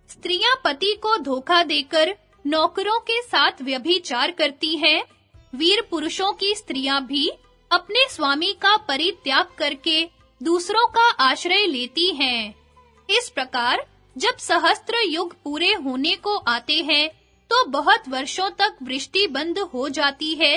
स्त्रियां पति को धोखा देकर नौकरों के साथ व्यभिचार करती हैं। वीर पुरुषों की स्त्रियां भी अपने स्वामी का परित्याग करके दूसरों का आश्रय लेती हैं। इस प्रकार जब सहस्त्र युग पूरे होने को आते हैं तो बहुत वर्षों तक वृष्टि बंद हो जाती है।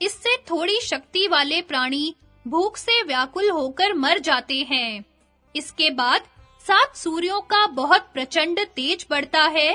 इससे थोड़ी शक्ति वाले प्राणी भूख से व्याकुल होकर मर जाते हैं। इसके बाद 7 सूर्यों का बहुत प्रचंड तेज बढ़ता है।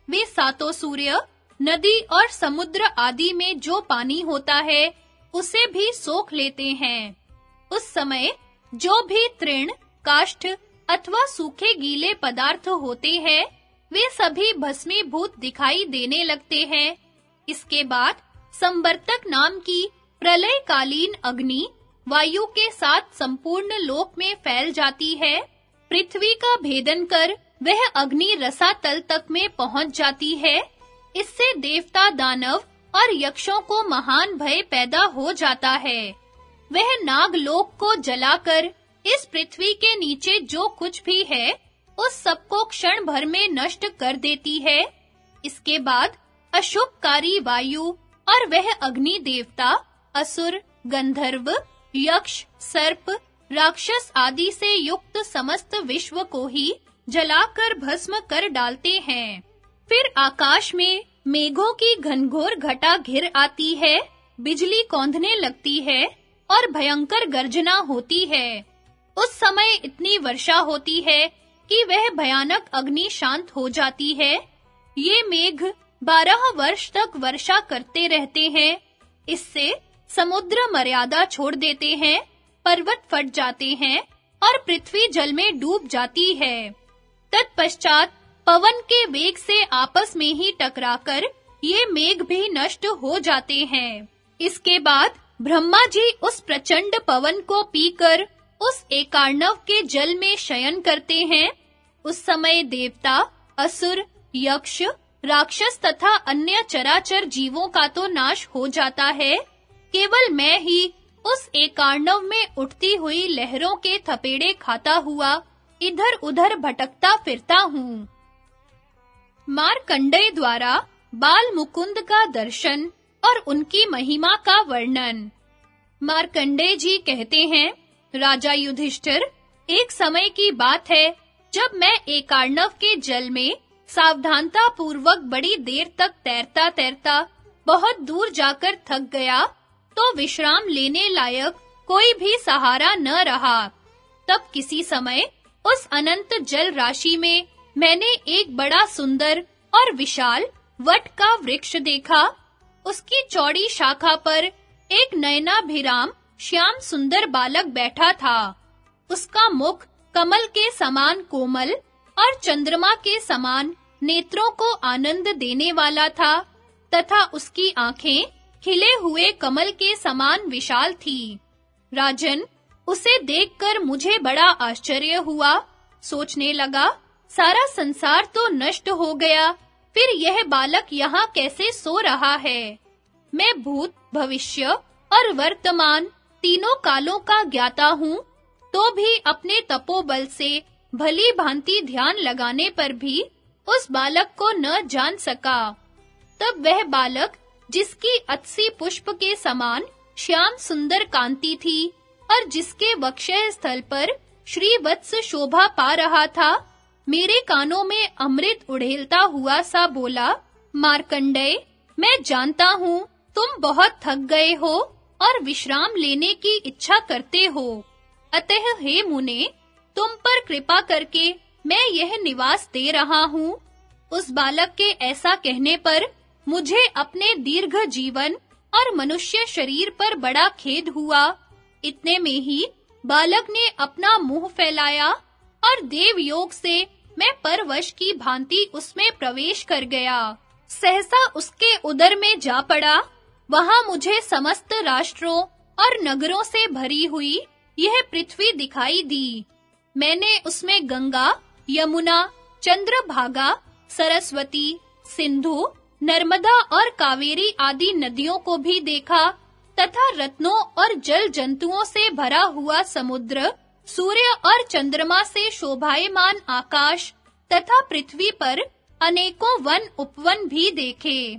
वे सातों सूर्य नदी और समुद्र आदि में जो पानी होता है उसे भी सोख लेते हैं। उस समय जो भी तृण, काष्ठ अथवा सूखे गीले पदार्थ होते हैं वे सभी भस्मीभूत दिखाई देने लगते हैं। इसके बाद संवर्तक नाम की प्रलयकालीन अग्नि वायु के साथ संपूर्ण लोक में फैल जाती है। पृथ्वी का भेदन कर वह अग्नि रसातल तक में पहुंच जाती है। इससे देवता, दानव और यक्षों को महान भय पैदा हो जाता है। वह नागलोक को जलाकर इस पृथ्वी के नीचे जो कुछ भी है उस सबको क्षण भर में नष्ट कर देती है। इसके बाद अशुभकारी वायु और वह अग्नि देवता, असुर, गंधर्व, यक्ष, सर्प, राक्षस आदि से युक्त समस्त विश्व को ही जलाकर भस्म कर डालते हैं। फिर आकाश में मेघों की घनघोर घटा घिर आती है, बिजली कौंधने लगती है और भयंकर गर्जना होती है। उस समय इतनी वर्षा होती है कि वह भयानक अग्नि शांत हो जाती है। ये मेघ 12 वर्ष तक वर्षा करते रहते हैं। इससे समुद्र मर्यादा छोड़ देते हैं, पर्वत फट जाते हैं और पृथ्वी जल में डूब जाती है। तत्पश्चात पवन के वेग से आपस में ही टकराकर ये मेघ भी नष्ट हो जाते हैं। इसके बाद ब्रह्मा जी उस प्रचंड पवन को पीकर उस एकार्णव के जल में शयन करते हैं। उस समय देवता, असुर, यक्ष, राक्षस तथा अन्य चराचर जीवों का तो नाश हो जाता है। केवल मैं ही उस एकार्णव में उठती हुई लहरों के थपेड़े खाता हुआ इधर-उधर भटकता फिरता हूँ। मार्कंडेय द्वारा बाल मुकुंद का दर्शन और उनकी महिमा का वर्णन। मार्कंडेय जी कहते हैं, राजा युधिष्ठिर, एक समय की बात है जब मैं एकार्णव के जल में सावधानता पूर्वक बड़ी देर तक तैरता-तैरता बहुत दूर जाकर थक गया तो विश्राम लेने लायक कोई भी सहारा न रहा। तब किसी समय उस अनंत जल राशि में मैंने एक बड़ा सुंदर और विशाल वट का वृक्ष देखा। उसकी चौड़ी शाखा पर एक नयनाभिराम श्याम सुंदर बालक बैठा था। उसका मुख कमल के समान कोमल और चंद्रमा के समान नेत्रों को आनंद देने वाला था तथा उसकी आंखें खिले हुए कमल के समान विशाल थी। राजन, उसे देखकर मुझे बड़ा आश्चर्य हुआ। सोचने लगा, सारा संसार तो नष्ट हो गया, फिर यह बालक यहाँ कैसे सो रहा है? मैं भूत, भविष्य और वर्तमान तीनों कालों का ज्ञाता हूँ, तो भी अपने तपोबल से भली भांति ध्यान लगाने पर भी उस बालक को न जान सका। तब वह बालक, जिसकी अत्सी पुष्प के समान श्याम सुंदर कांति थी और जिसके वक्षः स्थल पर श्रीवत्स शोभा पा रहा था, मेरे कानों में अमृत उड़ेलता हुआ सा बोला, मार्कंडेय, मैं जानता हूँ तुम बहुत थक गए हो और विश्राम लेने की इच्छा करते हो। अतः हे मुने, तुम पर कृपा करके मैं यह निवास दे रहा हूँ। उस बालक के ऐसा कहने पर मुझे अपने दीर्घ जीवन और मनुष्य शरीर पर बड़ा खेद हुआ। इतने में ही बालक ने अपना मुंह फैलाया और देव योग से मैं परवश की भांति उसमें प्रवेश कर गया। सहसा उसके उदर में जा पड़ा। वहां मुझे समस्त राष्ट्रों और नगरों से भरी हुई यह पृथ्वी दिखाई दी। मैंने उसमें गंगा, यमुना, चंद्रभागा, सरस्वती, सिंधु, नर्मदा और कावेरी आदि नदियों को भी देखा तथा रत्नों और जल जंतुओं से भरा हुआ समुद्र, सूर्य और चंद्रमा से शोभायमान आकाश, तथा पृथ्वी पर अनेकों वन उपवन भी देखे।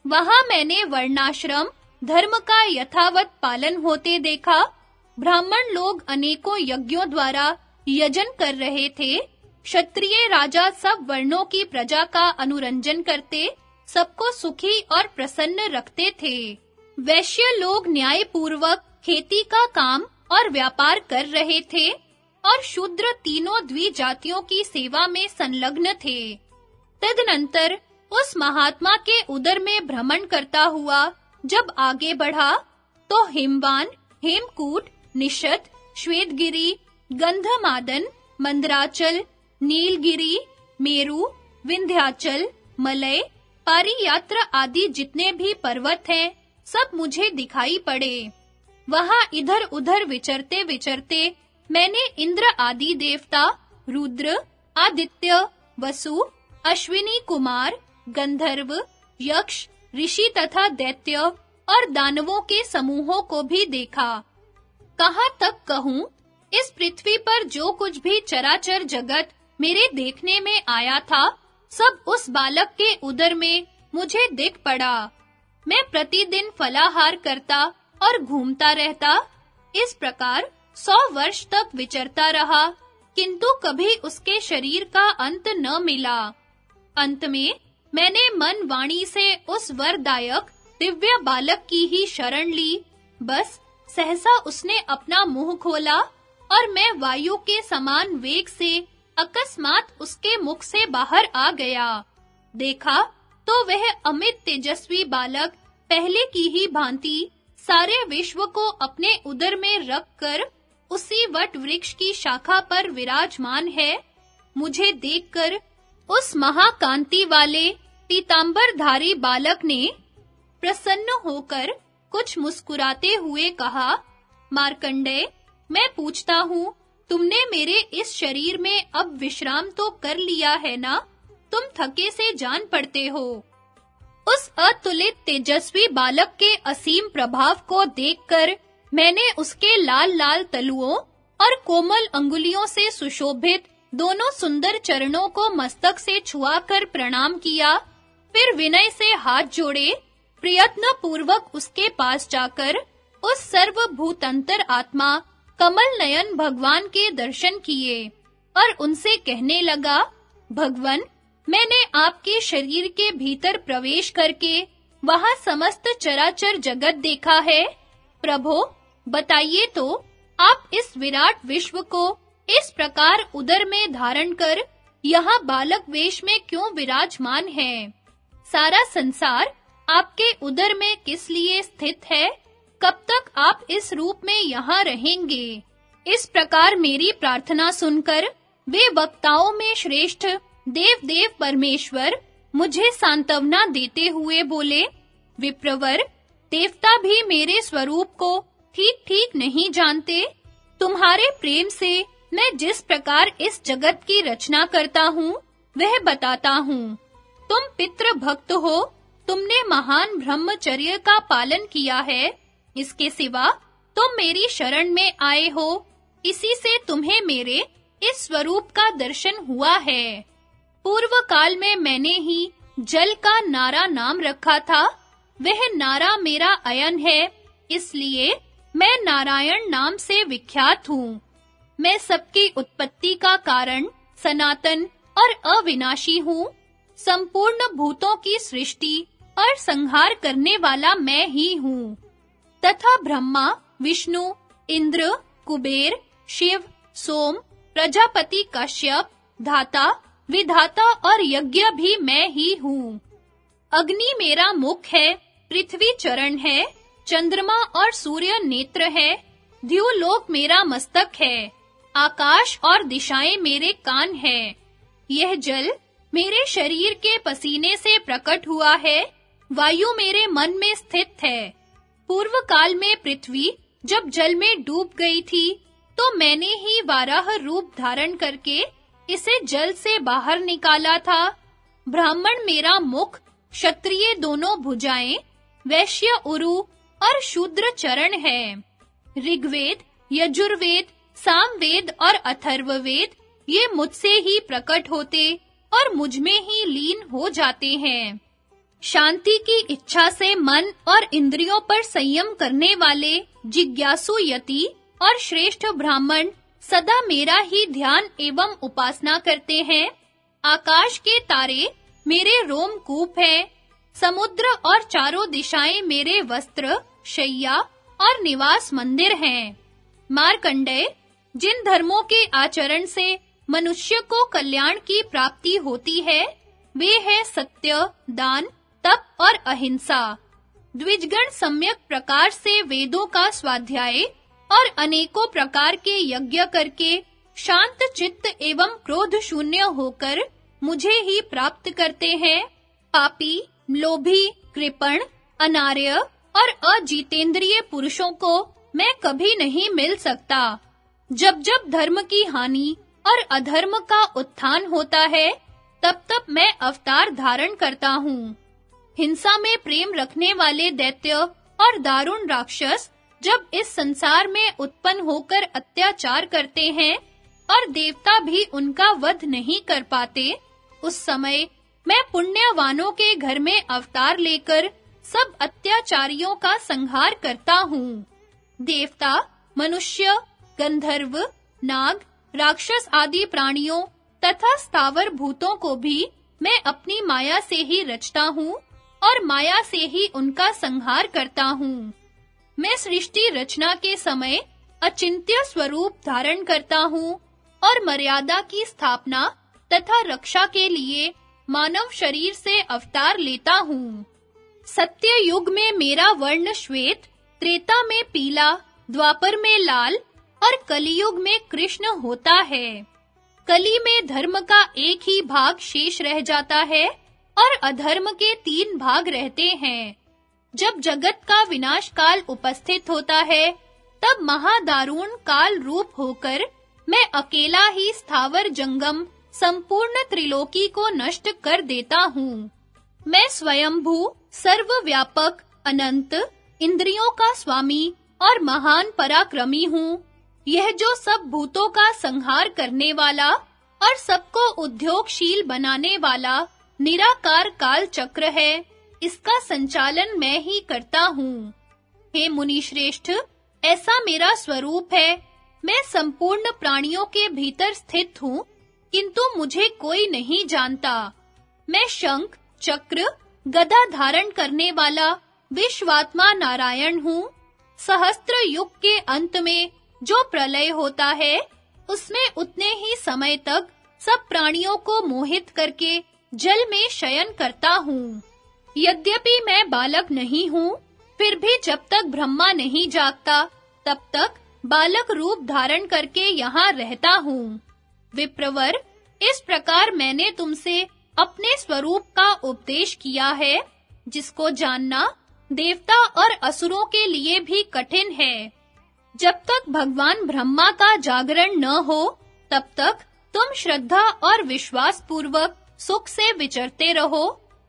वहां मैंने वर्णाश्रम धर्म का यथावत पालन होते देखा। ब्राह्मण लोग अनेकों यज्ञों द्वारा यजन कर रहे थे। क्षत्रिय राजा सब वर्णों की प्रजा का अनुरंजन करते, सबको सुखी और प्रसन्न रखते थे। वैश्य लोग न्याय पूर्वक खेती का काम और व्यापार कर रहे थे और शूद्र तीनों द्विजातियों की सेवा में संलग्न थे। तदनंतर उस महात्मा के उदर में भ्रमण करता हुआ जब आगे बढ़ा, तो हिमवान, हेमकूट, निषद, श्वेतगिरि, गंधमादन, मंदराचल, नीलगिरि, मेरु, विंध्याचल, मलय, पारियात्र आदि जितने भी पर्वत हैं, सब मुझे दिखाई पड़े। वहां इधर-उधर विचरते-विचरते मैंने इंद्र आदि देवता, रुद्र, आदित्य, वसु, अश्विनी कुमार, गंधर्व, यक्ष, ऋषि तथा दैत्य और दानवों के समूहों को भी देखा। कहाँ तक कहूँ, इस पृथ्वी पर जो कुछ भी चराचर जगत मेरे देखने में आया था, सब उस बालक के उदर में मुझे दिख पड़ा। मैं प्रतिदिन फलाहार करता और घूमता रहता। इस प्रकार 100 वर्ष तक विचरता रहा, किंतु कभी उसके शरीर का अंत न मिला। अंत में मैंने मन वाणी से उस वरदायक दिव्य बालक की ही शरण ली। बस सहसा उसने अपना मुंह खोला और मैं वायु के समान वेग से अकस्मात उसके मुख से बाहर आ गया। देखा तो वह अमित तेजस्वी बालक पहले की ही भांति सारे विश्व को अपने उदर में रखकर उसी वट वृक्ष की शाखा पर विराजमान है। मुझे देखकर उस महाकांति वाले पीतांबरधारी बालक ने प्रसन्न होकर कुछ मुस्कुराते हुए कहा, मार्कंडेय, मैं पूछता हूँ, तुमने मेरे इस शरीर में अब विश्राम तो कर लिया है ना? तुम थके से जान पड़ते हो। उस अतुलित तेजस्वी बालक के असीम प्रभाव को देखकर मैंने उसके लाल-लाल तलुओं और कोमल अंगुलियों से सुशोभित दोनों सुंदर चरणों को मस्तक से छुआकर प्रणाम किया। फिर विनय से हाथ जोड़े प्रयत्न पूर्वक उसके पास जाकर उस सर्वभूतंतर आत्मा कमल नयन भगवान के दर्शन किए और उनसे कहने लगा, भगवन, मैंने आपके शरीर के भीतर प्रवेश करके वहां समस्त चराचर जगत देखा है। प्रभो, बताइए तो, आप इस विराट विश्व को इस प्रकार उदर में धारण कर यहाँ बालक वेश में क्यों विराजमान हैं? सारा संसार आपके उदर में किस लिए स्थित है? कब तक आप इस रूप में यहाँ रहेंगे? इस प्रकार मेरी प्रार्थना सुनकर वे वक्ताओं में श्रेष्ठ देव परमेश्वर मुझे सांत्वना देते हुए बोले, विप्रवर, देवता भी मेरे स्वरूप को ठीक-ठीक नहीं जानते। तुम्हारे प्रेम से मैं जिस प्रकार इस जगत की रचना करता हूँ, वह बताता हूँ। तुम पितृ भक्त हो, तुमने महान ब्रह्मचर्य का पालन किया है। इसके सिवा तुम मेरी शरण में आए हो, इसी से तुम्हें मेरे इस स्वरूप का दर्शन हुआ है। पूर्व काल में मैंने ही जल का नारा नाम रखा था। वह नारा मेरा अयन है, इसलिए मैं नारायण नाम से विख्यात हूँ। मैं सबकी उत्पत्ति का कारण, सनातन और अविनाशी हूँ। संपूर्ण भूतों की सृष्टि और संहार करने वाला मैं ही हूँ। तथा ब्रह्मा, विष्णु, इंद्र, कुबेर, शिव, सोम, प्रजापति कश्यप, धाता, विधाता और यज्ञ भी मैं ही हूँ। अग्नि मेरा मुख है, पृथ्वी चरण है, चंद्रमा और सूर्य नेत्र है, द्युलोक मेरा मस्तक है, आकाश और दिशाएं मेरे कान हैं। यह जल मेरे शरीर के पसीने से प्रकट हुआ है, वायु मेरे मन में स्थित है। पूर्व काल में पृथ्वी जब जल में डूब गई थी, तो मैंने ही वाराह रूप धारण करके इसे जल से बाहर निकाला था। ब्राह्मण मेरा मुख, क्षत्रिय दोनों भुजाएं, वैश्य उरु और शूद्र चरण है। ऋग्वेद, यजुर्वेद, सामवेद और अथर्ववेद ये मुझसे ही प्रकट होते और मुझ में ही लीन हो जाते हैं। शांति की इच्छा से मन और इंद्रियों पर संयम करने वाले जिज्ञासु यति और श्रेष्ठ ब्राह्मण सदा मेरा ही ध्यान एवं उपासना करते हैं। आकाश के तारे मेरे रोमकूप हैं, समुद्र और चारों दिशाएं मेरे वस्त्र, शैया और निवास मंदिर हैं। मार्कंडेय, जिन धर्मों के आचरण से मनुष्य को कल्याण की प्राप्ति होती है, वे हैं सत्य, दान, तप और अहिंसा। द्विजगण सम्यक प्रकार से वेदों का स्वाध्याय और अनेकों प्रकार के यज्ञ करके शांत चित्त एवं क्रोध शून्य होकर मुझे ही प्राप्त करते हैं। पापी, लोभी, कृपण, अनार्य और अजितेंद्रिय पुरुषों को मैं कभी नहीं मिल सकता। जब जब धर्म की हानि और अधर्म का उत्थान होता है, तब मैं अवतार धारण करता हूँ। हिंसा में प्रेम रखने वाले दैत्य और दारुण राक्षस जब इस संसार में उत्पन्न होकर अत्याचार करते हैं और देवता भी उनका वध नहीं कर पाते, उस समय मैं पुण्यवानों के घर में अवतार लेकर सब अत्याचारियों का संहार करता हूँ। देवता, मनुष्य, गंधर्व, नाग, राक्षस आदि प्राणियों तथा स्थावर भूतों को भी मैं अपनी माया से ही रचता हूँ और माया से ही उनका संहार करता हूँ। मैं सृष्टि रचना के समय अचिंत्य स्वरूप धारण करता हूँ और मर्यादा की स्थापना तथा रक्षा के लिए मानव शरीर से अवतार लेता हूँ। सत्य युग में मेरा वर्ण श्वेत, त्रेता में पीला, द्वापर में लाल और कलियुग में कृष्ण होता है। कली में धर्म का एक ही भाग शेष रह जाता है और अधर्म के 3 भाग रहते हैं। जब जगत का विनाश काल उपस्थित होता है, तब महादारुण काल रूप होकर मैं अकेला ही स्थावर जंगम संपूर्ण त्रिलोकी को नष्ट कर देता हूँ। मैं स्वयंभू, सर्वव्यापक, अनंत, इंद्रियों का स्वामी और महान पराक्रमी हूँ। यह जो सब भूतों का संहार करने वाला और सबको उद्योगशील बनाने वाला निराकार काल चक्र है, इसका संचालन मैं ही करता हूँ। हे मुनि श्रेष्ठ, ऐसा मेरा स्वरूप है। मैं संपूर्ण प्राणियों के भीतर स्थित हूँ, किंतु मुझे कोई नहीं जानता। मैं शंख, चक्र, गदा धारण करने वाला विश्वात्मा नारायण हूँ। सहस्त्र युग के अंत में जो प्रलय होता है, उसमें उतने ही समय तक सब प्राणियों को मोहित करके जल में शयन करता हूँ। यद्यपि मैं बालक नहीं हूँ, फिर भी जब तक ब्रह्मा नहीं जागता, तब तक बालक रूप धारण करके यहाँ रहता हूँ। विप्रवर, इस प्रकार मैंने तुमसे अपने स्वरूप का उपदेश किया है, जिसको जानना देवता और असुरों के लिए भी कठिन है। जब तक भगवान ब्रह्मा का जागरण न हो, तब तक तुम श्रद्धा और विश्वास पूर्वक सुख से विचरते रहो।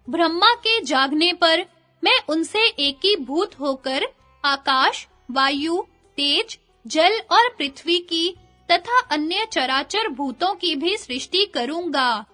ब्रह्मा के जागने पर मैं उनसे एकीभूत होकर आकाश, वायु, तेज, जल और पृथ्वी की तथा अन्य चराचर भूतों की भी सृष्टि करूंगा।